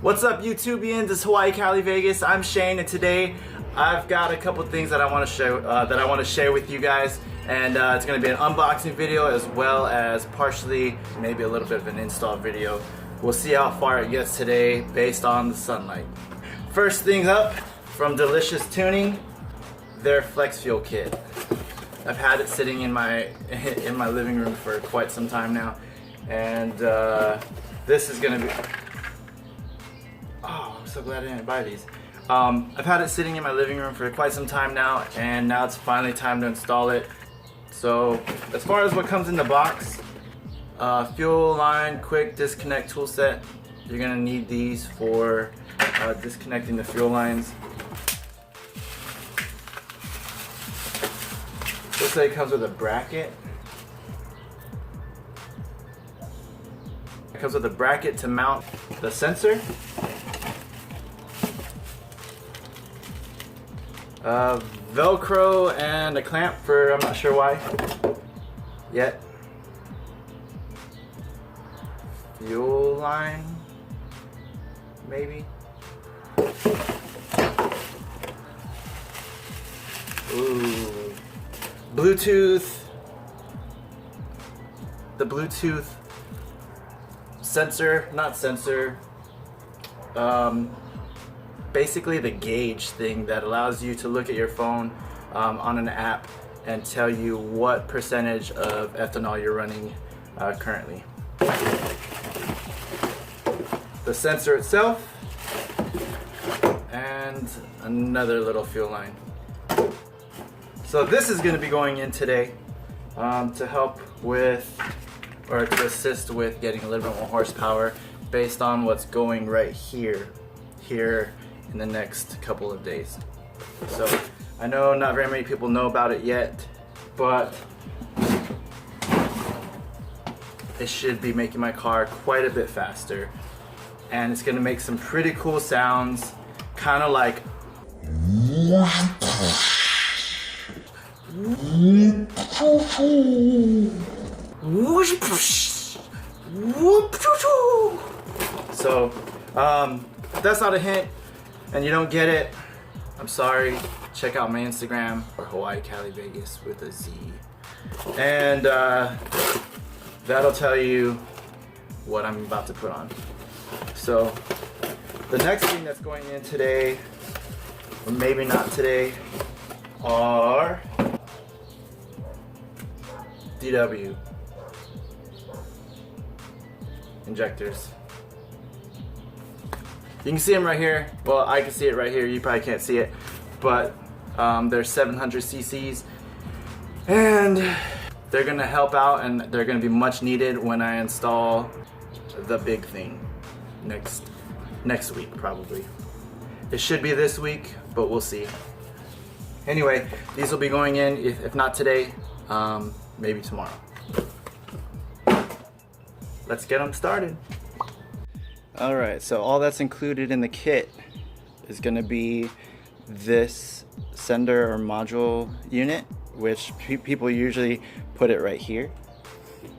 What's up, YouTubians? It's Hawaii Cali Vegas. I'm Shane, and today I've got a couple things that I want to share with you guys, and it's going to be an unboxing video as well as partially maybe a little bit of an install video. We'll see how far it gets today based on the sunlight. First thing up, from Delicious Tuning, their Flex Fuel kit. I've had it sitting in my living room for quite some time now, and this is going to be. Oh, I'm so glad I didn't buy these. I've had it sitting in my living room for quite some time now, and now it's finally time to install it. So, as far as what comes in the box, fuel line quick disconnect tool set. You're gonna need these for disconnecting the fuel lines. Looks like it comes with a bracket. It comes with a bracket to mount the sensor. Velcro and a clamp for I'm not sure why yet. Fuel line, maybe. Ooh, Bluetooth. The Bluetooth sensor, not sensor. Basically the gauge thing that allows you to look at your phone on an app and tell you what percentage of ethanol you're running currently. The sensor itself and another little fuel line. So this is going to be going in today to help with, or to assist with getting a little bit more horsepower based on what's going right here in the next couple of days. So I know not very many people know about it yet, but it should be making my car quite a bit faster, and it's gonna make some pretty cool sounds, kind of like so if that's not a hint and you don't get it, I'm sorry. Check out my Instagram, or HAWAIICALIVEGAZ with a Z, and that'll tell you what I'm about to put on. So the next thing that's going in today, or maybe not today, are DW injectors. You can see them right here. Well, I can see it right here. You probably can't see it, but they're 700 cc's, and they're gonna help out, and they're gonna be much needed when I install the big thing next week probably. It should be this week, but we'll see. Anyway, these will be going in, if not today, maybe tomorrow. Let's get them started. Alright, so all that's included in the kit is going to be this sender or module unit, which people usually put it right here.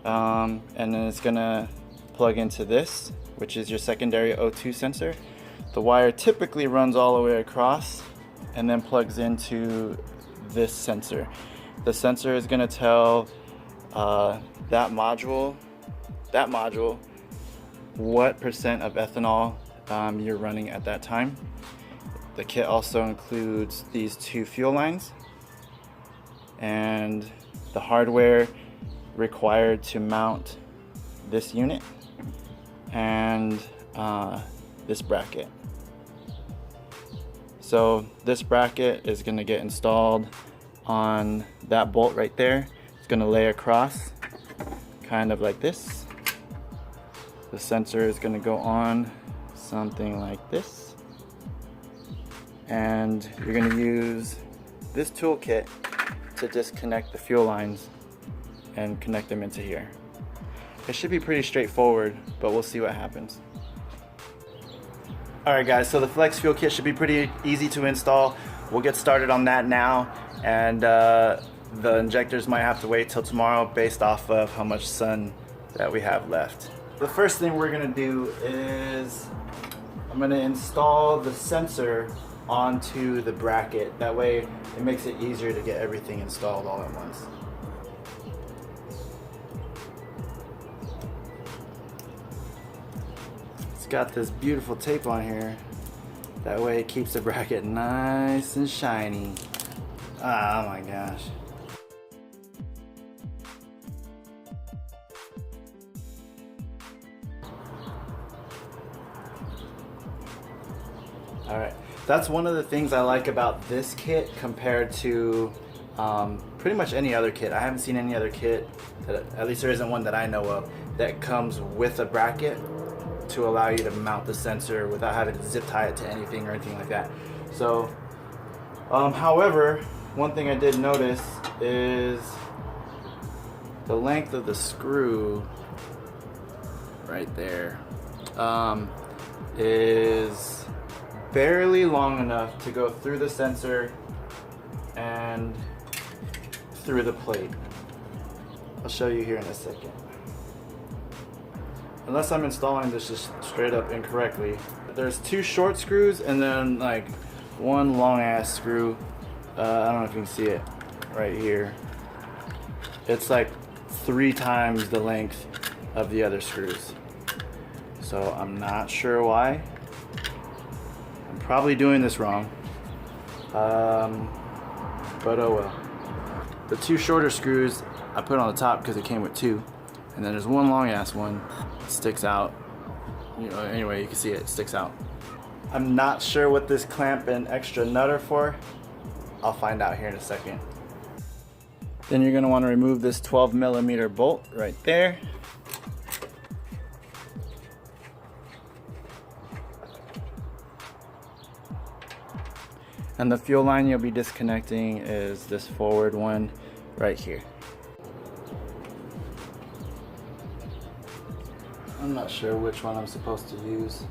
And then it's going to plug into this, which is your secondary O2 sensor. The wire typically runs all the way across and then plugs into this sensor. The sensor is going to tell that module what percent of ethanol you're running at that time. The kit also includes these two fuel lines and the hardware required to mount this unit and this bracket. So this bracket is going to get installed on that bolt right there. It's going to lay across kind of like this. The sensor is going to go on something like this, and you're going to use this toolkit to disconnect the fuel lines and connect them into here. It should be pretty straightforward, but we'll see what happens. Alright guys, so the Flex Fuel kit should be pretty easy to install. We'll get started on that now, and the injectors might have to wait till tomorrow based off of how much sun that we have left. The first thing we're gonna do is, I'm I'm going to install the sensor onto the bracket. That way it makes it easier to get everything installed all at once. It's got this beautiful tape on here. That way it keeps the bracket nice and shiny. Oh my gosh. Alright, that's one of the things I like about this kit compared to pretty much any other kit. I haven't seen any other kit, at least there isn't one that I know of, that comes with a bracket to allow you to mount the sensor without having to zip tie it to anything or anything like that. So, however, one thing I did notice is the length of the screw right there is barely long enough to go through the sensor and through the plate. I'll show you here in a second. Unless I'm installing this just straight up incorrectly. There's 2 short screws and then like 1 long ass screw. I don't know if you can see it right here. It's like 3 times the length of the other screws. So I'm not sure why. I'm probably doing this wrong. But oh well. The 2 shorter screws I put on the top because it came with 2. And then there's 1 long ass one. Sticks out. You know, anyway, you can see it sticks out. I'm not sure what this clamp and extra nut are for. I'll find out here in a second. Then you're going to want to remove this 12mm bolt right there. And the fuel line you'll be disconnecting is this forward one right here. I'm not sure which one I'm supposed to use.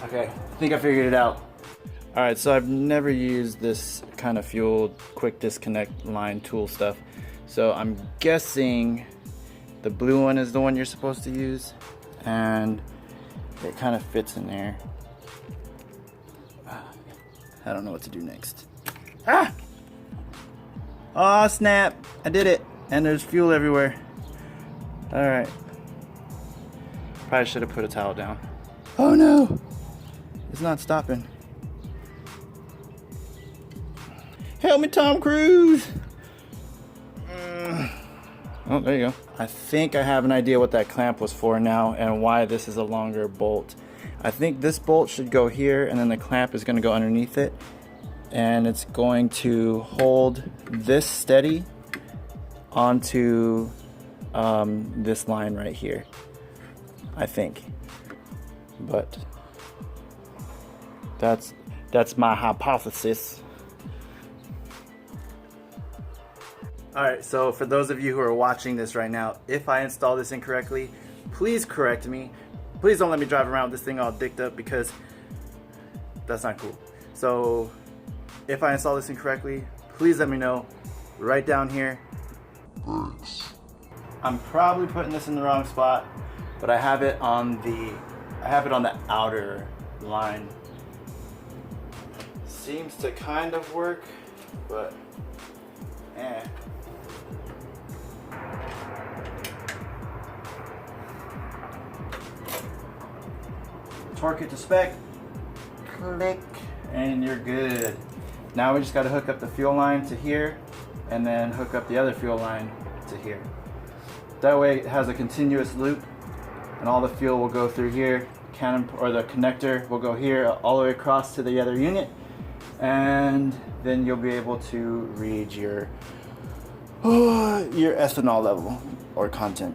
Okay, I think I figured it out. Alright, so I've never used this kind of fuel quick disconnect line tool stuff. So I'm guessing the blue one is the one you're supposed to use. And it kind of fits in there. I don't know what to do next. Ah! Oh snap! I did it! And there's fuel everywhere. Alright. Probably should have put a towel down. Oh no! It's not stopping. Help me, Tom Cruise! Oh, there you go. I think I have an idea what that clamp was for now and why this is a longer bolt. I think this bolt should go here and then the clamp is going to go underneath it. And it's going to hold this steady onto this line right here, I think. But that's my hypothesis. Alright, so for those of you who are watching this right now, if I install this incorrectly, please correct me. Please don't let me drive around with this thing all dicked up because that's not cool. So if I install this incorrectly, please let me know right down here. Thanks. I'm probably putting this in the wrong spot, but I have it on the outer line. Seems to kind of work, but eh. Torque it to spec, click, and you're good. Now we just got to hook up the fuel line to here and then hook up the other fuel line to here. That way it has a continuous loop and all the fuel will go through here, or the connector will go here all the way across to the other unit, and then you'll be able to read your ethanol level or content.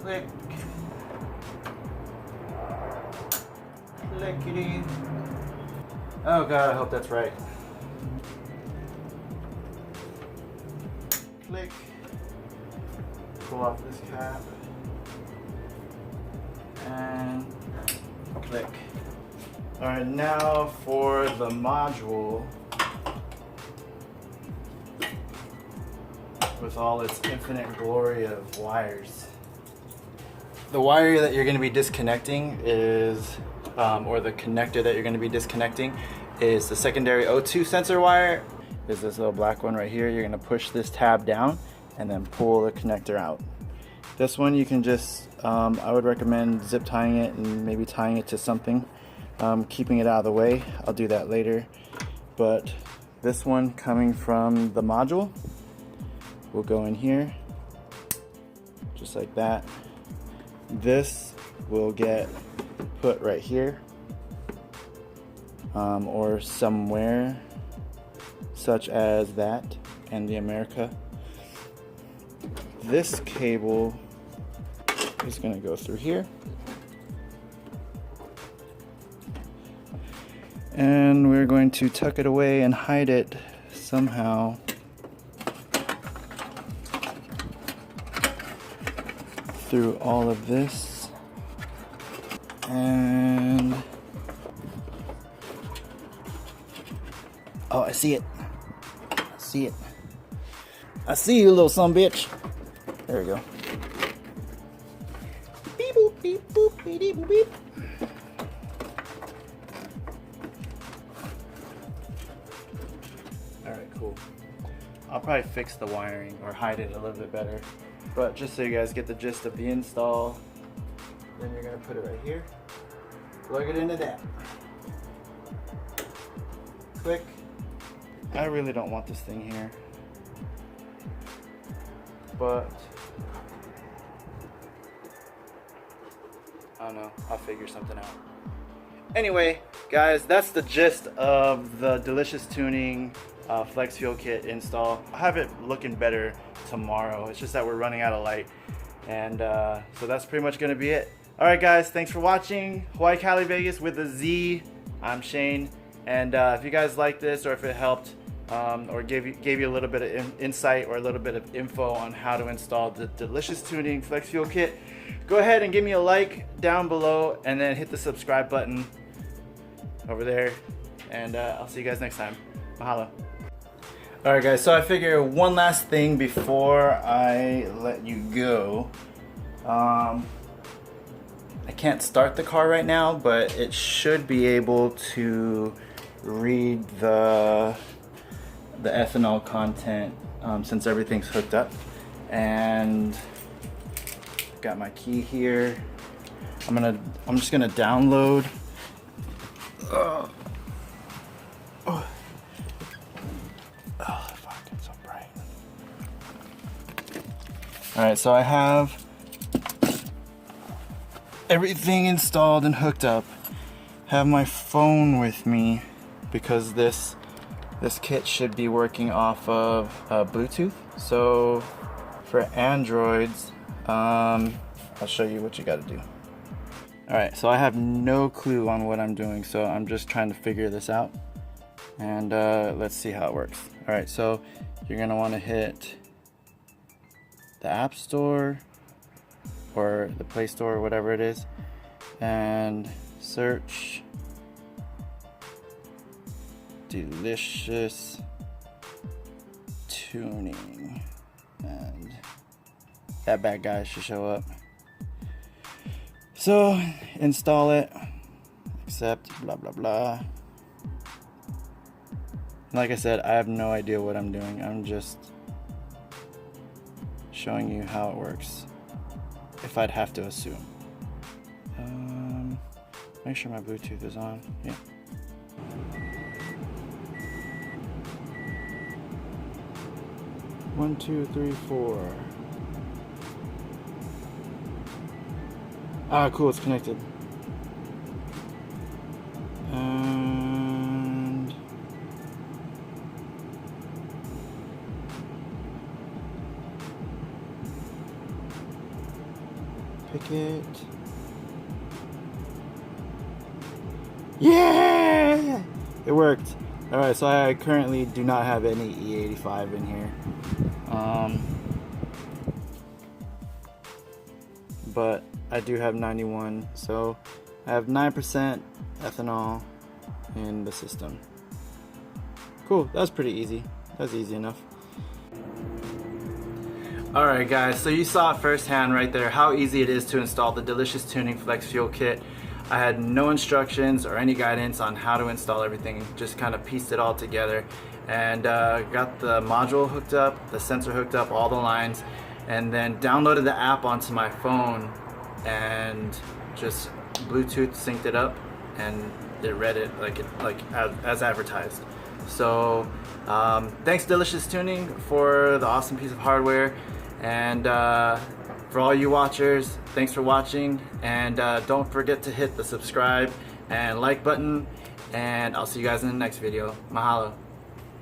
Click. Clickety. Oh god, I hope that's right. Click. Pull off this cap. And click. Alright, now for the module with all its infinite glory of wires. The wire that you're going to be disconnecting is, or the connector that you're going to be disconnecting is the secondary O2 sensor wire. Is this little black one right here. You're going to push this tab down and then pull the connector out. This one you can just, I would recommend zip tying it and maybe tying it to something, keeping it out of the way. I'll do that later. But this one coming from the module will go in here, just like that. This will get put right here, or somewhere such as that and the America. This cable is going to go through here, and we're going to tuck it away and hide it somehow through all of this. And oh, I see it. I see it. I see you, little sumbitch. There we go. Beep boop, beep boop, beep beep beep. Alright, cool. I'll probably fix the wiring or hide it a little bit better. But just so you guys get the gist of the install, then you're going to put it right here. Plug it into that. Click. I really don't want this thing here, but I don't know, I'll figure something out. Anyway, guys, that's the gist of the Delicious Tuning Flex Fuel Kit install. I'll have it looking better tomorrow. It's just that we're running out of light, and so that's pretty much going to be it. Alright guys, thanks for watching Hawaii Cali Vegas with a Z. I'm Shane, and if you guys like this, or if it helped, or gave you a little bit of insight or a little bit of info on how to install the Delicious Tuning Flex Fuel Kit, go ahead and give me a like down below, and then hit the subscribe button over there, and I'll see you guys next time. Mahalo. Alright guys, so I figure one last thing before I let you go. I can't start the car right now, but it should be able to read the ethanol content since everything's hooked up. And got my key here. I'm just gonna download. Oh, fuck, it's so bright. Alright, so I have everything installed and hooked up. Have my phone with me because this kit should be working off of Bluetooth. So for Androids, I'll show you what you got to do. Alright, so I have no clue on what I'm doing, so I'm just trying to figure this out, and let's see how it works. Alright, so you're going to want to hit the App Store or the Play Store or whatever it is, and search Delicious Tuning, and that bad guy should show up. So install it, accept, blah blah blah. Like I said, I have no idea what I'm doing. I'm just showing you how it works, if I'd have to assume. Make sure my Bluetooth is on. Yeah. One, two, three, four. Ah, cool, it's connected. And pick it. Yeah! It worked. Alright, so I currently do not have any E85 in here. But I do have 91, so I have 9% ethanol in the system. Cool, that was pretty easy. That was easy enough. Alright guys, so you saw it firsthand right there how easy it is to install the Delicious Tuning Flex Fuel Kit. I had no instructions or any guidance on how to install everything, just kind of pieced it all together and got the module hooked up, the sensor hooked up, all the lines, and then downloaded the app onto my phone and just Bluetooth synced it up and it read it as advertised. So thanks Delicious Tuning for the awesome piece of hardware, and for all you watchers, thanks for watching, and don't forget to hit the subscribe and like button, and I'll see you guys in the next video. Mahalo.